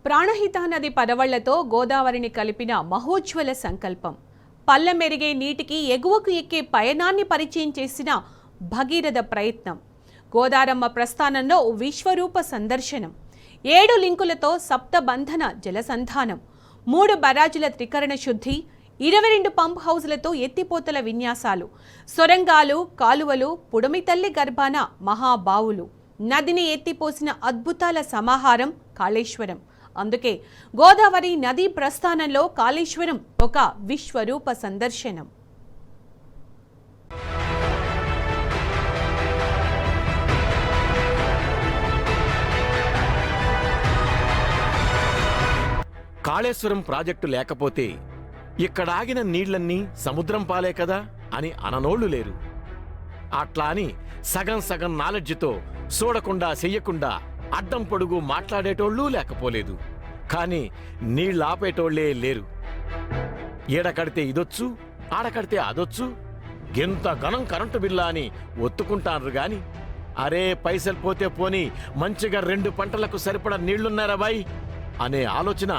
ప్రాణహిత నది పరవళ్లతో గోదావరిని కలిపిన మహోజ్వల సంకల్పం. పల్లెమెరిగే నీటికి ఎగువకు ఎక్కే పయనాన్ని పరిచయం చేసిన భగీరథ ప్రయత్నం. గోదారమ్మ ప్రస్థానంలో విశ్వరూప సందర్శనం. 7 లింకులతో సప్తబంధన జలసంధానం. 3 బరాజుల త్రికరణ శుద్ధి. 22 పంప్ హౌజులతో ఎత్తిపోతల విన్యాసాలు. సొరంగాలు, కాలువలు, పుడమి తల్లి గర్భాన మహాబావులు. నదిని ఎత్తిపోసిన అద్భుతాల సమాహారం కాళేశ్వరం. అందుకే గోదావరి నదీ ప్రస్థానంలో కాళేశ్వరం ఒక విశ్వరూప సందర్శనం. కాళేశ్వరం ప్రాజెక్టు లేకపోతే ఇక్కడాగిన నీళ్లన్నీ సముద్రం పాలే కదా అని అననోళ్లు లేరు. అట్లా అని సగం సగం నాలెడ్జితో చూడకుండా చెయ్యకుండా అడ్డం పొడుగు మాట్లాడేటోళ్ళూ లేకపోలేదు. కానీ నీళ్ళాపేటోళ్లే లేరు. ఏడకడితే ఇదొచ్చు, ఆడకడితే అదొచ్చు, ఎంత ఘనం కరెంటు బిల్లా అని ఒత్తుకుంటారు గాని అరే పైసలు పోతే పోని మంచిగా 2 పంటలకు సరిపడా నీళ్లున్నారా బాయ్ అనే ఆలోచన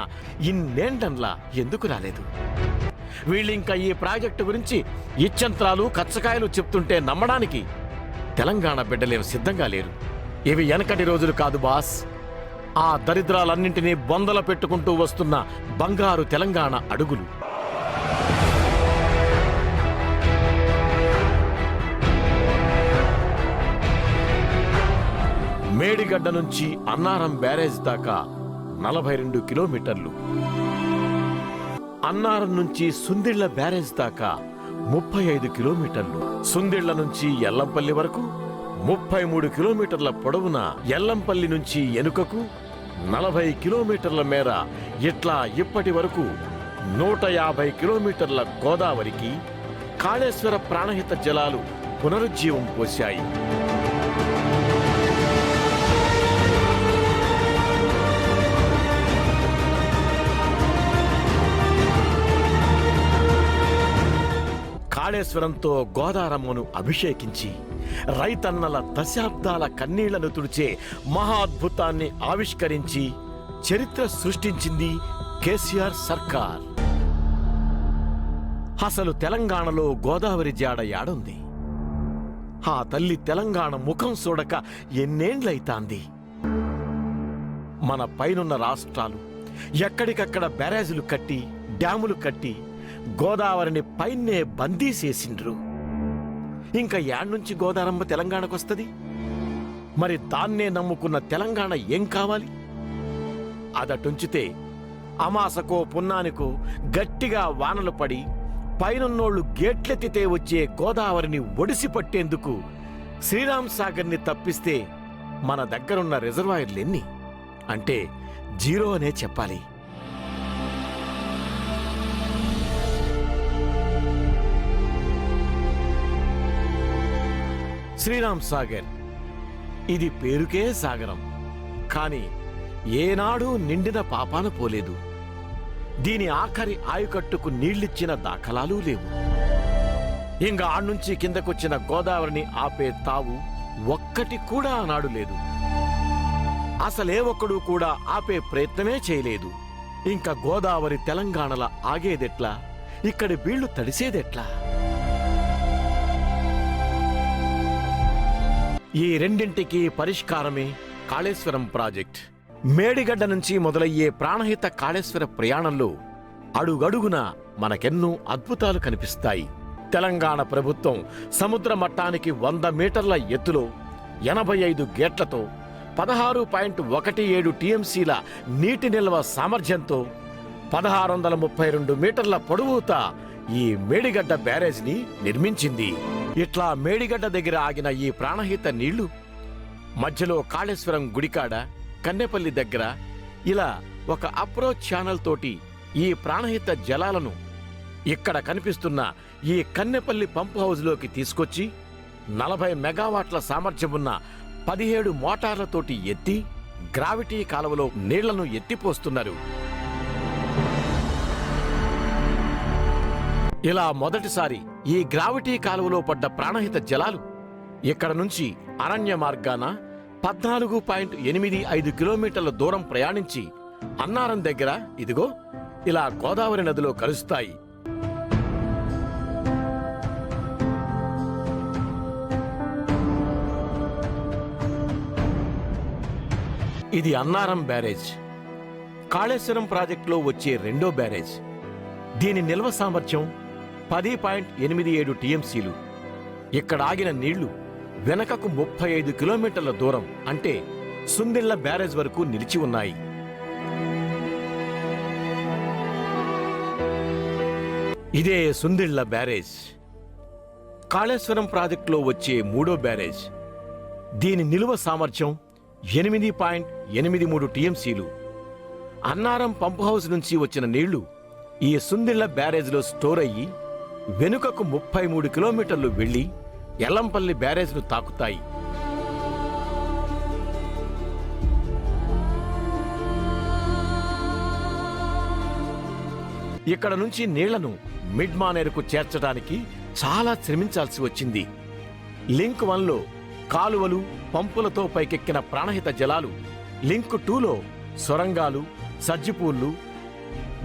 ఇన్నేంటన్లా ఎందుకు రాలేదు? వీళ్ళింకా ఈ ప్రాజెక్టు గురించి ఇచ్చంత్రాలు కచ్చకాయలు చెప్తుంటే నమ్మడానికి తెలంగాణ బిడ్డలేం సిద్ధంగా లేరు. ఇవి వెనకటి రోజులు కాదు బాస్. ఆ దరిద్రాలన్నింటినీ బొందల పెట్టుకుంటూ వస్తున్న బంగారు తెలంగాణ అడుగులు. మేడిగడ్డ నుంచి అన్నారం బ్యారేజ్ దాకా 42 కిలోమీటర్లు. అన్నారం నుంచి సుందిళ్ల బ్యారేజ్ దాకా 35 కిలోమీటర్లు. సుందిళ్ల నుంచి ఎల్లంపల్లి వరకు 33 కిలోమీటర్ల పొడవున, ఎల్లంపల్లి నుంచి ఎనుకకు 40 కిలోమీటర్ల మేర. ఇట్లా ఇప్పటి వరకు 150 కిలోమీటర్ల గోదావరికి కాళేశ్వర ప్రాణహిత జలాలు పునరుజ్జీవం పోశాయి. కాళేశ్వరంతో గోదారమ్మను అభిషేకించి రైతన్నల దశాబ్దాల కన్నీళ్లను తుడిచే మహాద్భుతాన్ని ఆవిష్కరించి చరిత్ర సృష్టించింది కేసీఆర్ సర్కార్. అసలు తెలంగాణలో గోదావరి జాడ యాడుంది? ఆ తల్లి తెలంగాణ ముఖం చూడక ఎన్నేండ్లైతాంది? మన పైనున్న రాష్ట్రాలు ఎక్కడికక్కడ బ్యారేజీలు కట్టి, డ్యాములు కట్టి గోదావరిని పైనే బందీ చేసిండ్రు. ఇంకా యాడ్నుంచి గోదారమ్మ తెలంగాణకొస్తది? మరి దాన్నే నమ్ముకున్న తెలంగాణ ఏం కావాలి? అదటుంచితే అమాసకో పున్నానికో గట్టిగా వానలు పడి పైనున్నోళ్లు గేట్లెత్తితే వచ్చే గోదావరిని ఒడిసి పట్టేందుకు శ్రీరామ్ సాగర్ని తప్పిస్తే మన దగ్గరున్న రిజర్వాయర్లెన్ని? అంటే 0 అనే చెప్పాలి. శ్రీరామ్ సాగర్ ఇది పేరుకే సాగరం, కాని ఏనాడు నిండిన పాపాన పోలేదు. దీని ఆఖరి ఆయుకట్టుకు నీళ్లిచ్చిన దాఖలాలు లేవు. ఇంకా ఆడ్నుంచి కిందకొచ్చిన గోదావరిని ఆపే తావు ఒక్కటి కూడా ఆనాడు లేదు. అసలే ఒక్కడు కూడా ఆపే ప్రయత్నమే చేయలేదు. ఇంకా గోదావరి తెలంగాణల ఆగేదెట్లా? ఇక్కడి బీళ్లు తడిసేదెట్లా? ఈ రెండింటికి పరిష్కారమే కాళేశ్వరం ప్రాజెక్ట్. మేడిగడ్డ నుంచి మొదలయ్యే ప్రాణహిత కాళేశ్వర ప్రయాణంలో అడుగడుగున మనకెన్నో అద్భుతాలు కనిపిస్తాయి. తెలంగాణ ప్రభుత్వం సముద్ర మట్టానికి 100 మీటర్ల ఎత్తులో 85 గేట్లతో 16.17 టీఎంసీల నీటి నిల్వ సామర్థ్యంతో 1632 మీటర్ల పొడవుతో ఈ మేడిగడ్డ బ్యారేజ్ని నిర్మించింది. ఇట్లా మేడిగడ్డ దగ్గర ఆగిన ఈ ప్రాణహిత నీళ్లు మధ్యలో కాళేశ్వరం గుడికాడ, కన్నెపల్లి దగ్గర ఇలా ఒక అప్రోచ్ ఛానల్ తోటి ఈ ప్రాణహిత జలాలను ఇక్కడ కనిపిస్తున్న ఈ కన్నెపల్లి పంప్ హౌజ్లోకి తీసుకొచ్చి 40 మెగావాట్ల సామర్థ్యమున్న 17 మోటార్లతోటి ఎత్తి గ్రావిటీ కాలువలో నీళ్లను ఎత్తిపోస్తున్నారు. ఇలా మొదటిసారి ఈ గ్రావిటీ కాలువలో పడ్డ ప్రాణహిత జలాలు ఇక్కడ నుంచి అరణ్య మార్గాన 14.85 కిలోమీటర్ల దూరం ప్రయాణించి అన్నారం దగ్గర ఇదిగో ఇలా గోదావరి నదిలో కలుస్తాయి. ఇది అన్నారం బ్యారేజ్, కాళేశ్వరం ప్రాజెక్టులో వచ్చే రెండో బ్యారేజ్. దీని నిల్వ సామర్థ్యం 10.87 టీఎంసీలు. ఇక్కడ ఆగిన నీళ్లు వెనకకు 35 కిలోమీటర్ల దూరం అంటే సుందిళ్ల బ్యారేజ్ వరకు నిలిచి ఉన్నాయి. ఇదే సుందిళ్ల బ్యారేజ్, కాళేశ్వరం ప్రాజెక్టులో వచ్చే మూడో బ్యారేజ్. దీని నిలువ సామర్థ్యం 8.83 టీఎంసీలు. అన్నారం పంపు హౌస్ నుంచి వచ్చిన నీళ్లు ఈ సుందిళ్ల బ్యారేజ్లో స్టోర్ అయ్యి వెనుకకు 33 కిలోమీటర్లు వెళ్లి ఎల్లంపల్లి బ్యారేజ్ను తాకుతాయి. ఇక్కడ నుంచి నీళ్లను మిడ్ మానేరుకు చేర్చడానికి చాలా శ్రమించాల్సి వచ్చింది. లింక్ 1లో కాలువలు, పంపులతో పైకెక్కిన ప్రాణహిత జలాలు, లింక్ 2లో సొరంగాలు, సజ్జిపూళ్లు,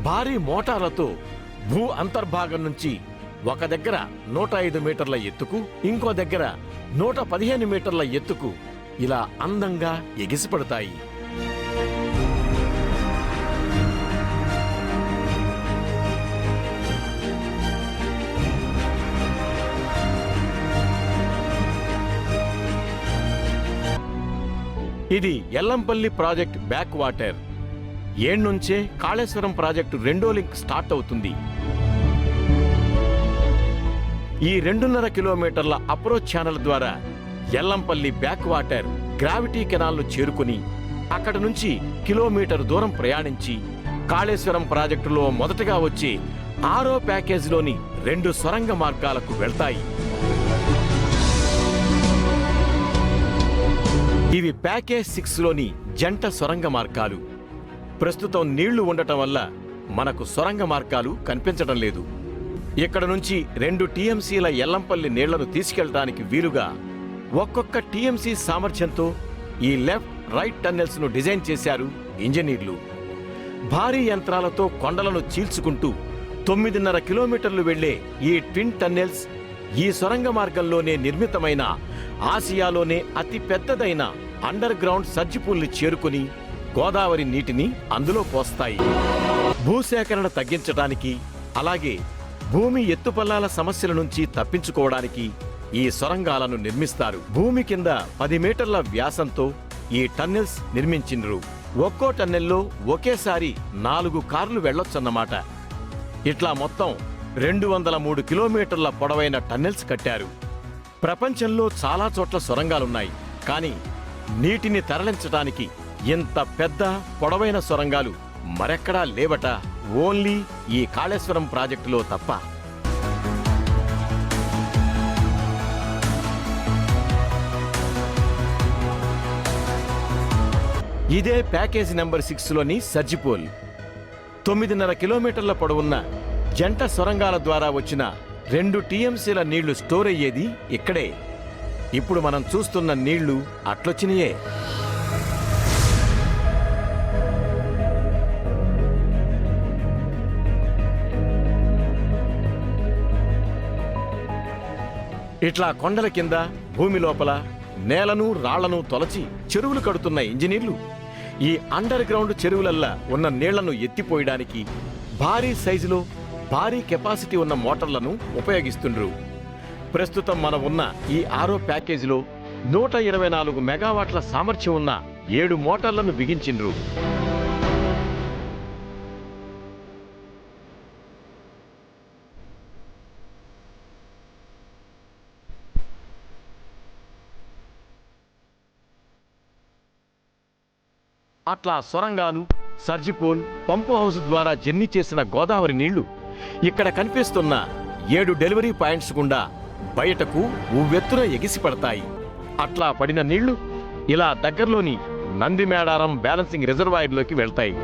భారీ మోటార్లతో భూ అంతర్భాగం నుంచి ఒక దగ్గర 105 మీటర్ల ఎత్తుకు, ఇంకో దగ్గర 115 మీటర్ల ఎత్తుకు ఇలా అందంగా ఎగిసిపడతాయి. ఇది ఎల్లంపల్లి ప్రాజెక్ట్ బ్యాక్ వాటర్. ఏడ్నుంచే కాళేశ్వరం ప్రాజెక్టు రెండో లింక్ స్టార్ట్ అవుతుంది. ఈ 2.5 కిలోమీటర్ల అప్రోచ్ ఛానల్ ద్వారా ఎల్లంపల్లి బ్యాక్ వాటర్ గ్రావిటీ కెనాల్ను చేరుకుని అక్కడ నుంచి కిలోమీటర్ దూరం ప్రయాణించి కాళేశ్వరం ప్రాజెక్టులో మొదటగా వచ్చే 6వ ప్యాకేజీలోని 2 సొరంగ మార్గాలకు వెళ్తాయి. ఇవి ప్యాకేజ్ 6లోని జంట సొరంగ మార్గాలు. ప్రస్తుతం నీళ్లు ఉండటం వల్ల మనకు సొరంగ మార్గాలు కనిపించడం లేదు. ఇక్కడ నుంచి 2 టీఎంసీల ఎల్లంపల్లి నీళ్లను తీసుకెళ్లడానికి వీలుగా ఒక్కొక్క టీఎంసీ సామర్థ్యంతో ఈ లెఫ్ట్ రైట్ టన్నెల్స్ ను డిజైన్ చేశారు ఇంజనీర్లు. భారీ యంత్రాలతో కొండలను చీల్చుకుంటూ 9.5 కిలోమీటర్లు వెళ్లే ఈ ట్విన్ టన్నెల్స్ ఈ సొరంగ మార్గంలోనే నిర్మితమైన ఆసియాలోనే అతి పెద్దదైన అండర్ గ్రౌండ్ సజ్జిపూల్ని చేరుకుని గోదావరి నీటిని అందులో పోస్తాయి. భూసేకరణ తగ్గించడానికి, అలాగే భూమి ఎత్తుపల్లాల సమస్యల నుంచి తప్పించుకోవడానికి ఈ సొరంగాలను నిర్మిస్తారు. భూమి కింద 10 మీటర్ల వ్యాసంతో ఈ టన్నెల్స్ నిర్మించిండ్రు. ఒక్కో టన్నెల్లో ఒకేసారి 4 కార్లు వెళ్లొచ్చన్నమాట. ఇట్లా మొత్తం 203 కిలోమీటర్ల పొడవైన టన్నెల్స్ కట్టారు. ప్రపంచంలో చాలా చోట్ల సొరంగాలున్నాయి, కానీ నీటిని తరలించడానికి ఇంత పెద్ద పొడవైన సొరంగాలు మరెక్కడా లేవట, ఓన్లీ ఈ కాళేశ్వరం ప్రాజెక్టులో తప్ప. ఇదే ప్యాకేజీ నెంబర్ 6లోని సజ్జిపూల్. 9.5 కిలోమీటర్ల పొడవున్న జంట సొరంగాల ద్వారా వచ్చిన 2 టీఎంసీల నీళ్లు స్టోర్ అయ్యేది ఇక్కడే. ఇప్పుడు మనం చూస్తున్న నీళ్లు అట్లొచ్చినయే. ఇట్లా కొండల కింద, భూమి లోపల నేలను, రాళ్లను తొలచి చెరువులు కడుతున్న ఇంజనీర్లు ఈ అండర్ గ్రౌండ్ చెరువులల్లా ఉన్న నీళ్లను ఎత్తిపోయడానికి భారీ సైజులో, భారీ కెపాసిటీ ఉన్న మోటార్లను ఉపయోగిస్తుండ్రు. ప్రస్తుతం మనం ఉన్న ఈ 6వ ప్యాకేజీలో 124 మెగావాట్ల సామర్థ్యం ఉన్న 7 మోటార్లను బిగించిండ్రు. అట్లా సొరంగాలు, సర్జిపూల్, పంపు హౌస్ ద్వారా జర్నీ చేసిన గోదావరి నీళ్లు ఇక్కడ కనిపిస్తున్న 7 డెలివరీ పాయింట్స్ గుండా బయటకు ఉవ్వెత్తున ఎగిసిపడతాయి. అట్లా పడిన నీళ్లు ఇలా దగ్గరలోని నందిమేడారం బ్యాలెన్సింగ్ రిజర్వాయర్లోకి వెళ్తాయి.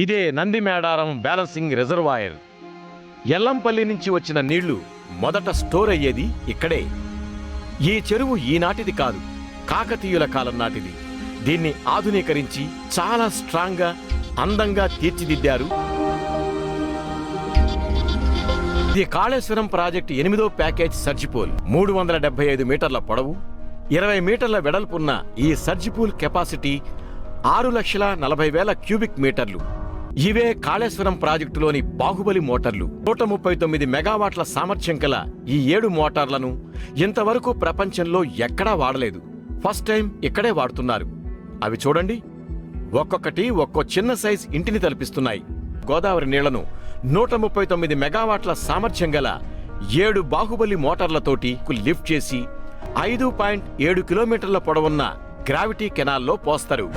ఇదే నందిమేడారం బ్యాలెన్సింగ్ రిజర్వాయర్. ఎల్లంపల్లి నుంచి వచ్చిన నీళ్లు మొదట స్టోర్ అయ్యేది ఇక్కడే. ఈ చెరువు ఈనాటిది కాదు, కాకతీయుల కాలం నాటిది. దీన్ని ఆధునీకరించి చాలా స్ట్రాంగ్గా, అందంగా తీర్చిదిద్దారు. ఇది కాళేశ్వరం ప్రాజెక్టు 8వ ప్యాకేజ్ సర్జిపూల్. 375 మీటర్ల పొడవు, 20 మీటర్ల వెడల్పున్న ఈ సర్జిపూల్ కెపాసిటీ 6,40,000 క్యూబిక్ మీటర్లు. ఇవే కాళేశ్వరం ప్రాజెక్టులోని బాహుబలి మోటార్లు. 139 మెగావాట్ల సామర్థ్యం గల ఈ 7 మోటార్లను ఇంతవరకు ప్రపంచంలో ఎక్కడా వాడలేదు. ఫస్ట్ టైం ఇక్కడే వాడుతున్నారు. అవి చూడండి, ఒక్కొక్కటి ఒక్కో చిన్న సైజ్ ఇంటిని తలపిస్తున్నాయి. గోదావరి నీళ్లను 139 మెగావాట్ల సామర్థ్యం గల 7 బాహుబలి మోటార్లతోటి లిఫ్ట్ చేసి 5.7 కిలోమీటర్ల పొడవున్న గ్రావిటీ కెనాల్లో పోస్తారు.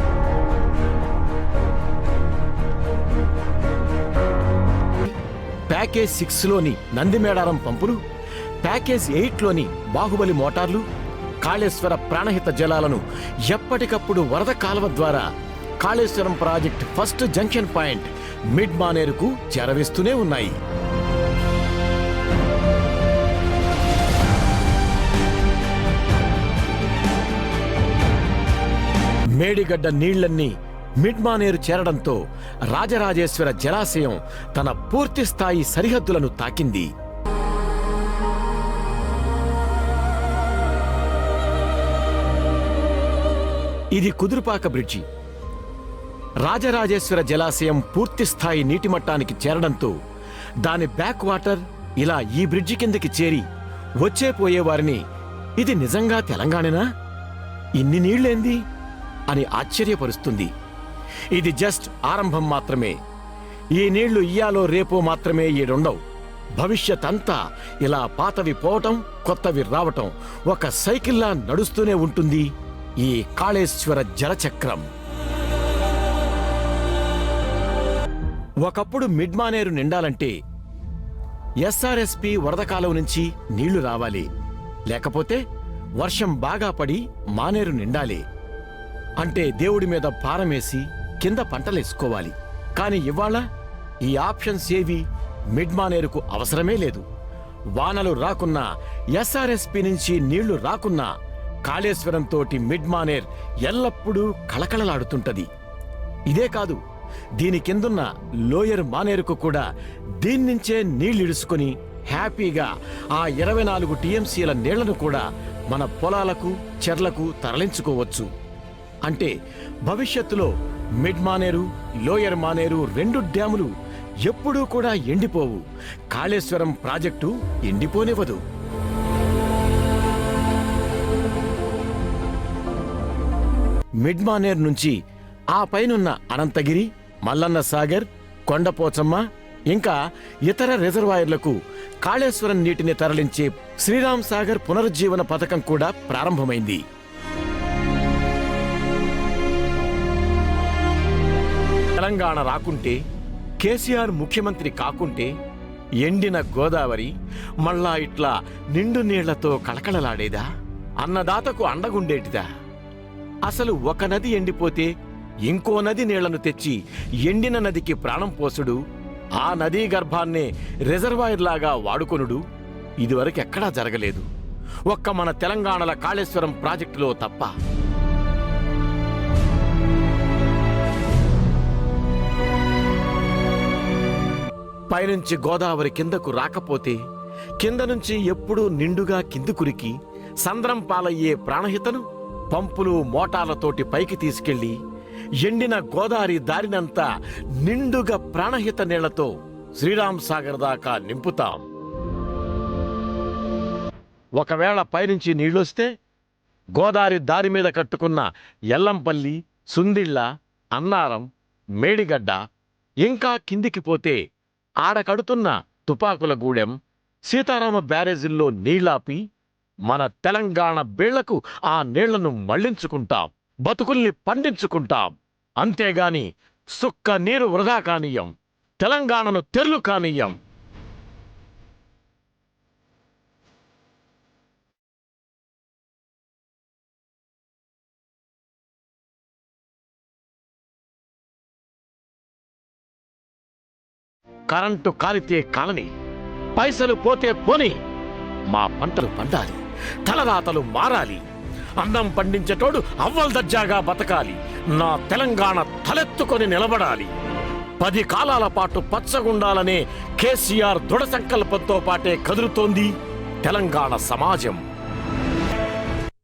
ప్యాకేజ్ 6లోని నందిమేడారం పంపులు, ప్యాకేజ్ 8లోని బాహుబలి మోటార్లు కాళేశ్వర ప్రాణహిత జలాలను ఎప్పటికప్పుడు వరద కాలువ ద్వారా Kaleshwaram project first junction point mid మానేరుకు చేరవేస్తూనే ఉన్నాయి. మేడిగడ్డ నీళ్లన్నీ మిడ్మానేరు చేరడంతో రాజరాజేశ్వర జలాశయం తన పూర్తి స్థాయి సరిహద్దులను తాకింది. ఇది కుదురుపాక బ్రిడ్జి. రాజరాజేశ్వర జలాశయం పూర్తి స్థాయి నీటి మట్టానికి చేరడంతో దాని బ్యాక్ వాటర్ ఇలా ఈ బ్రిడ్జి కిందకి చేరి వచ్చే పోయేవారిని ఇది నిజంగా తెలంగాణనా, ఇన్ని నీళ్లేంది అని ఆశ్చర్యపరుస్తుంది. ఇది జస్ట్ ఆరంభం మాత్రమే. ఈ నీళ్లు ఇయ్యాలో రేపో మాత్రమే ఈడుండవు. భవిష్యత్ అంతా ఇలా పాతవి పోవటం, కొత్తవి రావటం ఒక సైకిల్లా నడుస్తూనే ఉంటుంది ఈ కాళేశ్వర జలచక్రం. ఒకప్పుడు మిడ్మానేరు నిండాలంటే ఎస్ఆర్ఎస్పి వరద కాలువ నుంచి నీళ్లు రావాలి, లేకపోతే వర్షం బాగా పడి మానేరు నిండాలి. అంటే దేవుడి మీద భారమేసి కింద పంటలేసుకోవాలి. కాని ఇవాళ ఈ ఆప్షన్స్ ఏవి మిడ్మానేరుకు అవసరమే లేదు. వానలు రాకున్నా, ఎస్ఆర్ఎస్పి నుంచి నీళ్లు రాకున్నా కాళేశ్వరంతోటి మిడ్మానేర్ ఎల్లప్పుడూ కళకళలాడుతుంటది. ఇదే కాదు, దీని కిందున్న లోయర్ మానేరుకు కూడా దీన్నించే నీళ్లిడుసుకుని హ్యాపీగా ఆ 24 టీఎంసీల నీళ్లను కూడా మన పొలాలకు, చెర్లకు తరలించుకోవచ్చు. అంటే భవిష్యత్తులో మిడ్ మానేరు, లోయర్ మానేరు 2 డ్యాములు ఎప్పుడూ కూడా ఎండిపోవు. కాళేశ్వరం ప్రాజెక్టు ఎండిపోనివ్వదు. మిడ్ మానేర్ నుంచి ఆ పైనున్న అనంతగిరి, మల్లన్న సాగర్, కొండపోచమ్మ ఇంకా ఇతర రిజర్వాయర్లకు కాళేశ్వరం నీటిని తరలించే శ్రీరామ్ సాగర్ పునరుజ్జీవన పథకం కూడా ప్రారంభమైంది. తెలంగాణ రాకుంటే, కేసీఆర్ ముఖ్యమంత్రి కాకుంటే ఎండిన గోదావరి మళ్ళా ఇట్లా నిండు నీళ్లతో కళకళలాడేదా? అన్నదాతకు అండగుండేటిదా? అసలు ఒక నది ఎండిపోతే ఇంకో నది నీళ్లను తెచ్చి ఎండిన నదికి ప్రాణం పోసుడు, ఆ నదీ గర్భాన్నే రిజర్వాయర్లాగా వాడుకొనుడు ఇదివరకెక్కడా జరగలేదు, ఒక్క మన తెలంగాణల కాళేశ్వరం ప్రాజెక్టులో తప్ప. పైనుంచి గోదావరి కిందకు రాకపోతే కింద నుంచి ఎప్పుడూ నిండుగా కిందుకురికి సంద్రం పాలయ్యే ప్రాణహితను పంపులు, మోటార్లతోటి పైకి తీసుకెళ్లి ఎండిన గోదావరి దారినంతా నిండుగా ప్రాణహిత నీళ్లతో శ్రీరామ్ సాగర్ దాకా నింపుతాం. ఒకవేళ పైనుంచి నీళ్లొస్తే గోదావరి దారి మీద కట్టుకున్న ఎల్లంపల్లి, సుందిళ్ళ, అన్నారం, మేడిగడ్డ ఇంకా కిందికి పోతే ఆడ కడుతున్న తుపాకులగూడెం, సీతారామ బ్యారేజీల్లో నీళ్లాపి మన తెలంగాణ బీళ్లకు ఆ నీళ్లను మళ్లించుకుంటాం, బతుకుల్ని పండించుకుంటాం. అంతేగాని సుక్క నీరు వృధా కానీయం, తెలంగాణను తెర్లు కానీయం. కరెంటు కాలితే కాలని, పైసలు పోతే పోని, మా పంటలు పండాలి, తలరాతలు మారాలి, అన్నం పండించేటోడు అవ్వల్ దర్జాగా బతకాలి, నా తెలంగాణ తలెత్తుకొని నిలబడాలి. 10 కాలాల పాటు పచ్చగుండాలనే కేసీఆర్ దృఢ సంకల్పంతో పాటే కదులుతోంది తెలంగాణ సమాజం.